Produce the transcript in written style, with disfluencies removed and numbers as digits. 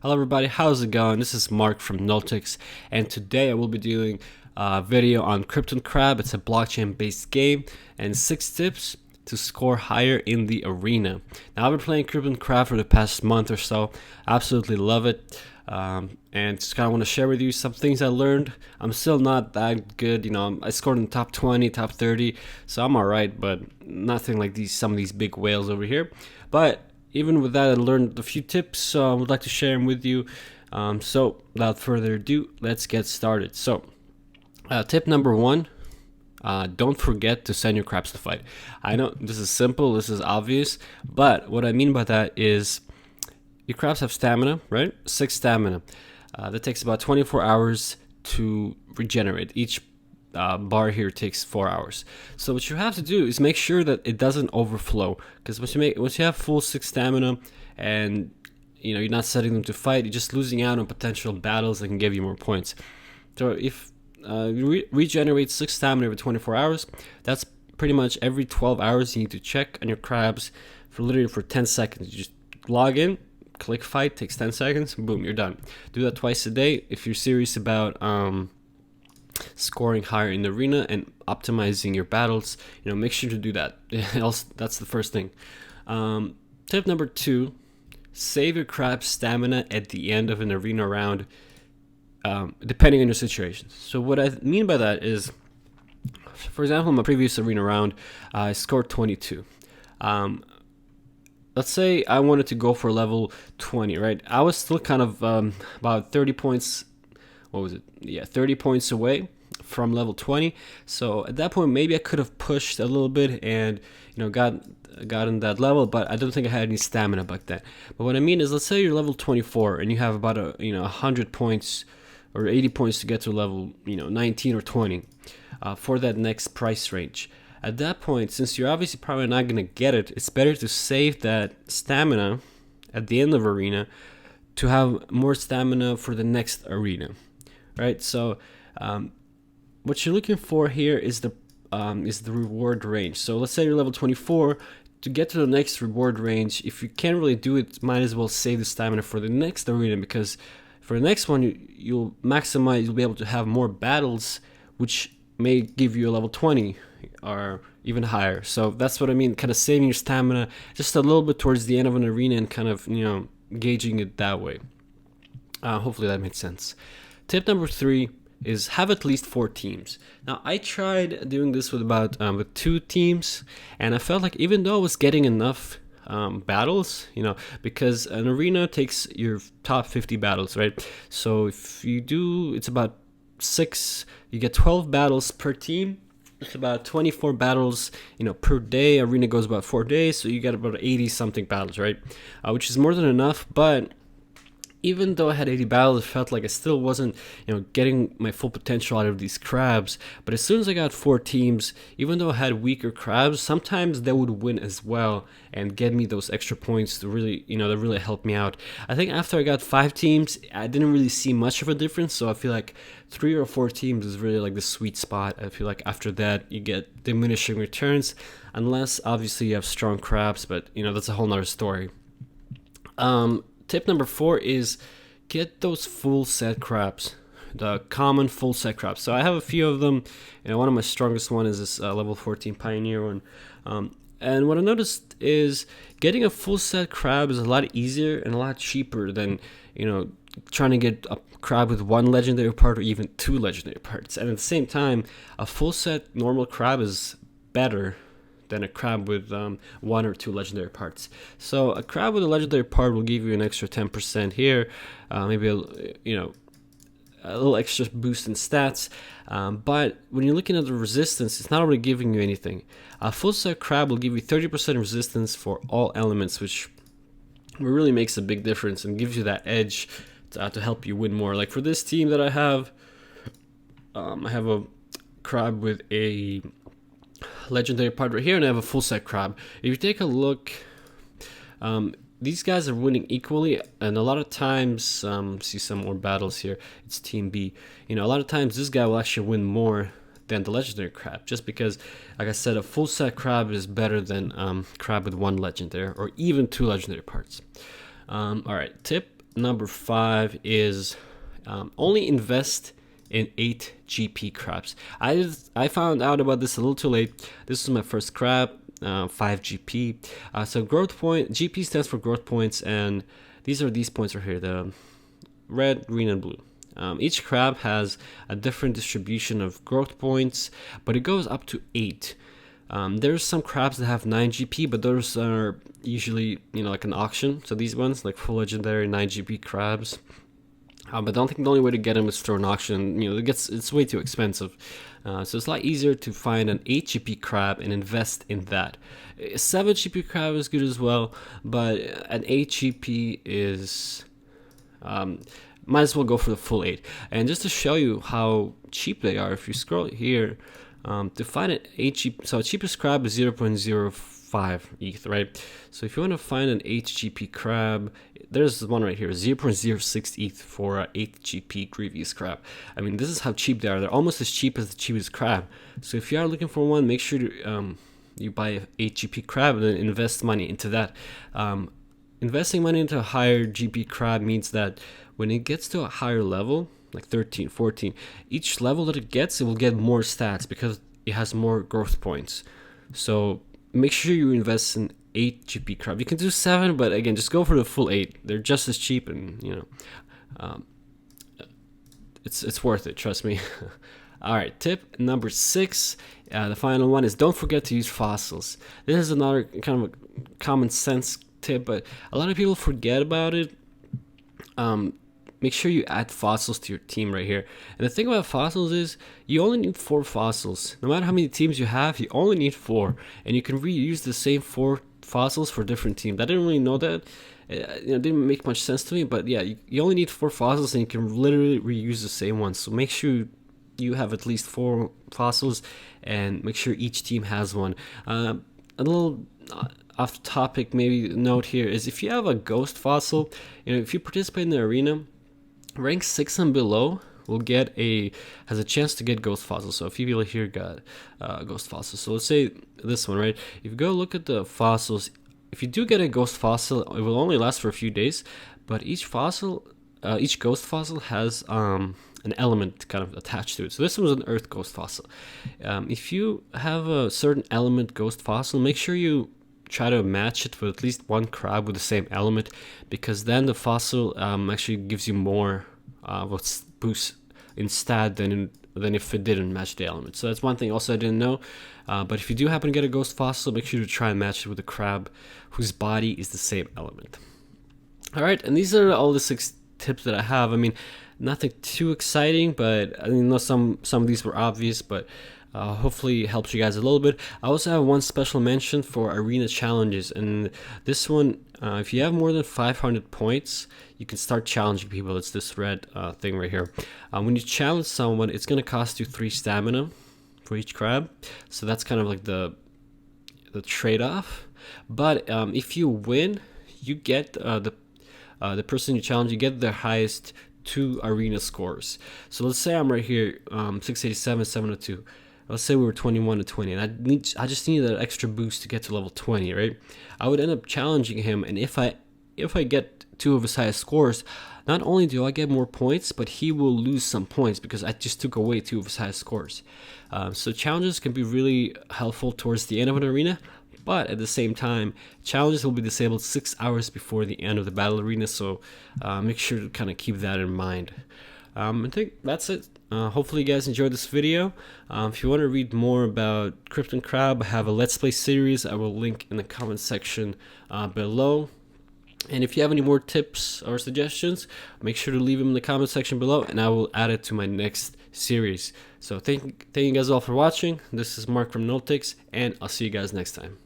Hello everybody, how's it going? This is Mark from NullTX, and today I will be doing a video on Cryptant Crab. It's a blockchain based game and 6 tips to score higher in the arena. Now I've been playing Cryptant Crab for the past month or so. Absolutely love it. And just kind of want to share with you some things I learned. I'm still not that good, I scored in the top 20, top 30, so I'm alright, but nothing like some of these big whales over here. But even with that, I learned a few tips, so I would like to share them with you. So without further ado, let's get started. So tip number 1, don't forget to send your crabs to fight. I know this is simple, this is obvious, but what I mean by that is your crabs have stamina, right? 6 stamina. That takes about 24 hours to regenerate. Each bar here takes 4 hours. So what you have to do is make sure that it doesn't overflow, because once you have full 6 stamina and you're not setting them to fight, you're just losing out on potential battles that can give you more points. So if you regenerate 6 stamina every 24 hours, that's pretty much every 12 hours you need to check on your crabs for 10 seconds. You just log in, click fight, takes 10 seconds, boom, you're done. Do that twice a day if you're serious about scoring higher in the arena and optimizing your battles. Make sure to do that. That's the first thing. Tip number 2, save your crab stamina at the end of an arena round, depending on your situation. So what I mean by that is, for example, in my previous arena round, I scored 22. Let's say I wanted to go for level 20, right? I was still kind of about 30 points. What was it? Yeah, 30 points away from level 20. So at that point, maybe I could have pushed a little bit and gotten that level, but I don't think I had any stamina back then. But what I mean is, let's say you're level 24 and you have about 100 points or 80 points to get to level 19 or 20 for that next price range. At that point, since you're obviously probably not going to get it, it's better to save that stamina at the end of arena to have more stamina for the next arena, right? So what you're looking for here is the reward range. So let's say you're level 24. To get to the next reward range, if you can't really do it, might as well save the stamina for the next arena, because for the next one you'll be able to have more battles, which may give you a level 20 or even higher. So that's what I mean, kind of saving your stamina just a little bit towards the end of an arena and kind of gauging it that way. Hopefully that made sense. Tip number 3 is have at least 4 teams. Now I tried doing this with 2 teams, and I felt like even though I was getting enough battles, because an arena takes your top 50 battles, right? So if you do, it's about 6, you get 12 battles per team. It's about 24 battles, per day. Arena goes about 4 days, so you get about 80 something battles, right? Which is more than enough, but even though I had 80 battles, it felt like I still wasn't, getting my full potential out of these crabs. But as soon as I got 4 teams, even though I had weaker crabs, sometimes they would win as well and get me those extra points to really, that really helped me out. I think after I got 5 teams, I didn't really see much of a difference. So I feel like 3 or 4 teams is really like the sweet spot. I feel like after that, you get diminishing returns, unless obviously you have strong crabs, but that's a whole nother story. Tip number 4 is get those full set crabs, the common full set crabs. So I have a few of them. One of my strongest one is this level 14 Pioneer one. And what I noticed is getting a full set crab is a lot easier and a lot cheaper than trying to get a crab with 1 legendary part or even 2 legendary parts. And at the same time, a full set normal crab is better than a crab with 1 or 2 legendary parts. So a crab with a legendary part will give you an extra 10% here, maybe a little extra boost in stats. But when you're looking at the resistance, it's not really giving you anything. A full set crab will give you 30% resistance for all elements, which really makes a big difference and gives you that edge to help you win more. Like for this team that I have a crab with a legendary part right here, and I have a full set crab. If you take a look, these guys are winning equally, and a lot of times, see some more battles here. It's Team B. A lot of times this guy will actually win more than the legendary crab, just because, like I said, a full set crab is better than crab with 1 legendary or even 2 legendary parts. All right, tip number 5 is only invest in 8 GP crabs. I found out about this a little too late. This was my first crab, 5 GP. So growth point, GP stands for growth points, and these are these points right here, the red, green, and blue. Each crab has a different distribution of growth points, but it goes up to 8. There's some crabs that have 9 GP, but those are usually, like an auction. So these ones, like full legendary 9 GP crabs. But I don't think the only way to get them is through an auction. It's way too expensive. So it's a lot easier to find an 8 GP crab and invest in that. A 7 GP crab is good as well, but an 8 GP is... might as well go for the full 8. And just to show you how cheap they are, if you scroll here, to find an 8 GP, so cheapest crab is 0.05 ETH, right? So if you want to find an 8 GP crab, there's one right here, 0.06 ETH for an 8 GP Grievous crab. I mean, this is how cheap they are. They're almost as cheap as the cheapest crab. So if you are looking for one, make sure to, you buy an 8 GP crab and then invest money into that. Investing money into a higher GP crab means that when it gets to a higher level, like 13, 14, each level that it gets, it will get more stats because it has more growth points. So make sure you invest in 8 GP crab. You can do 7, but again, just go for the full 8. They're just as cheap, and it's worth it, trust me. All right, tip number 6, the final one, is don't forget to use fossils. This is another kind of a common sense tip, but a lot of people forget about it. Make sure you add fossils to your team right here. And the thing about fossils is you only need 4 fossils. No matter how many teams you have, you only need 4, and you can reuse the same 4 fossils for different teams. I didn't really know that. It didn't make much sense to me, but yeah, you only need 4 fossils and you can literally reuse the same ones. So make sure you have at least 4 fossils, and make sure each team has one. A little off topic maybe note here is, if you have a ghost fossil, if you participate in the arena, rank 6 and below has a chance to get ghost fossils. So a few people here got ghost fossils. So let's say this one, right? If you go look at the fossils, if you do get a ghost fossil, it will only last for a few days, but each ghost fossil has an element kind of attached to it. So this one was an earth ghost fossil. If you have a certain element ghost fossil, make sure you try to match it with at least one crab with the same element, because then the fossil actually gives you more boost instead than if it didn't match the element. So that's one thing also I didn't know. But if you do happen to get a ghost fossil, make sure to try and match it with a crab whose body is the same element. All right, and these are all the 6 tips that I have. I mean, nothing too exciting, but I know some of these were obvious, but hopefully it helps you guys a little bit. I also have one special mention for arena challenges, and this one, if you have more than 500 points, you can start challenging people. It's this red thing right here. When you challenge someone, it's going to cost you 3 stamina for each crab, so that's kind of like the trade-off. But if you win, you get the person you challenge, you get the highest 2 arena scores. So let's say I'm right here, 687, 702. Let's say we were 21 to 20, and I just need that extra boost to get to level 20, right? I would end up challenging him, and if I get 2 of his highest scores, not only do I get more points, but he will lose some points because I just took away 2 of his highest scores. So challenges can be really helpful towards the end of an arena, but at the same time, challenges will be disabled 6 hours before the end of the battle arena, so make sure to kind of keep that in mind. I think that's it. Hopefully you guys enjoyed this video. If you want to read more about Cryptant Crab, I have a Let's Play series. I will link in the comment section below. And if you have any more tips or suggestions, make sure to leave them in the comment section below, and I will add it to my next series. So thank you guys all for watching. This is Mark from NullTX, and I'll see you guys next time.